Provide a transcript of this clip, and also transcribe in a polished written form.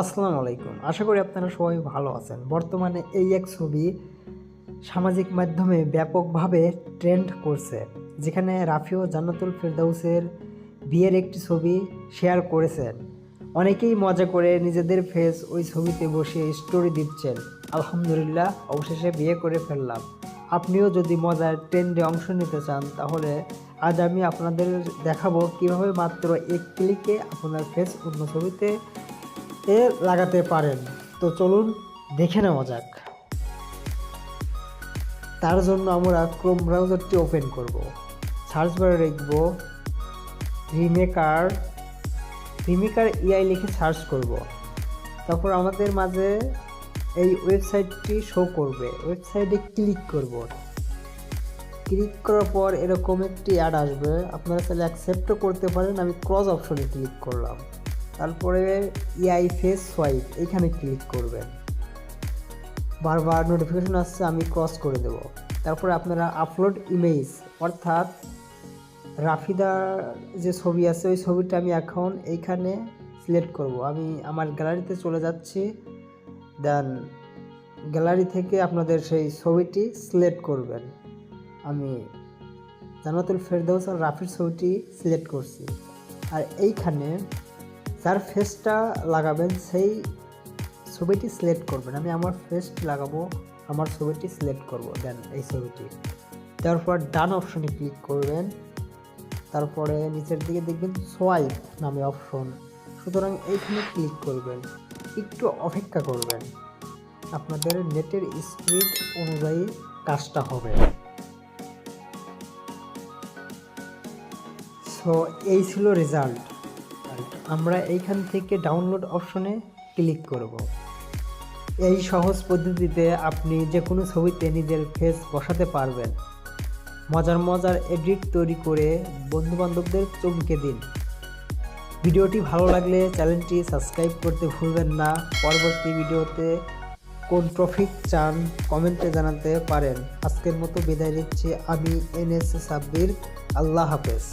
আসসালামু আলাইকুম। আশা করি আপনারা সবাই ভালো আছেন। বর্তমানে এই এক ছবি সামাজিক মাধ্যমে ব্যাপকভাবে ট্রেন্ড করছে, যেখানে রাফি ও জান্নাতুল ফেরদাউসের বিয়ের একটি ছবি শেয়ার করেছেন। অনেকেই মজা করে নিজেদের ফেস ওই ছবিতে বসে স্টোরি দিচ্ছেন, আলহামদুলিল্লাহ অবশেষে বিয়ে করে ফেললাম। আপনিও যদি মজার ট্রেন্ডে অংশ নিতে চান, তাহলে আজ আমি আপনাদের দেখাবো কীভাবে মাত্র এক ক্লিকে আপনার ফেস অন্য ছবিতে লাগাতে পারেন। তো চলুন দেখে নেওয়া যাক। তার জন্য আমরা ক্রোম ব্রাউজারটি ওপেন করব। সার্চ বারে লিখব রিমেকার এআই লিখে সার্চ করব। তারপর আমাদের মাঝে এই ওয়েবসাইটটি শো করবে। ওয়েবসাইটে ক্লিক করব। ক্লিক করার পর এরকম একটি অ্যাড আসবে, আপনারা চাইলে অ্যাকসেপ্টও করতে পারেন। আমি ক্রস অপশনে ক্লিক করলাম। তারপরে এআই ফেস সোয়াইপ এখানে ক্লিক করবেন। বারবার নোটিফিকেশন আসছে, আমি ক্রস করে দেব। তারপরে আপনারা আপলোড ইমেজ, অর্থাৎ রাফিদার যে ছবি আছে ওই ছবিটা আমি এখন এইখানে সিলেক্ট করব। আমি আমার গ্যালারিতে চলে যাচ্ছি, দেন গ্যালারি থেকে আপনাদের সেই ছবিটি সিলেক্ট করবেন। আমি জান্নাতুল ফেরদাউস আর রাফির ছবিটি সিলেক্ট করছি। আর এইখানে যার ফেসটা লাগাবেন সেই ছবিটি সিলেক্ট করবেন। আমি আমার ফেসটি লাগাবো, আমার ছবিটি সিলেক্ট করব। দেন এই ছবিটি তারপর ডান অপশনে ক্লিক করবেন। তারপরে নিচের দিকে দেখবেন সোয়াইপ নামে অপশন, সুতরাং এইখানে ক্লিক করবেন। একটু অপেক্ষা করবেন, আপনাদের নেটের স্পিড অনুযায়ী কাজটা হবে। সো এই ছিল রেজাল্ট। আমরা এইখান থেকে ডাউনলোড অপশনে ক্লিক করব। এই সহজ পদ্ধতিতে আপনি যে কোনো ছবিতে নিজের ফেস বসাতে পারবেন। মজার এডিট তৈরি করে বন্ধুবান্ধবদের চমকে দিন। ভিডিওটি ভালো লাগলে চ্যানেলটি সাবস্ক্রাইব করতে ভুলবেন না। পরবর্তী ভিডিওতে কোন টপিক চান কমেন্টে জানাতে পারেন। আজকের মতো বিদায় নিচ্ছি আমি NS সাব্বির। আল্লাহ হাফেজ।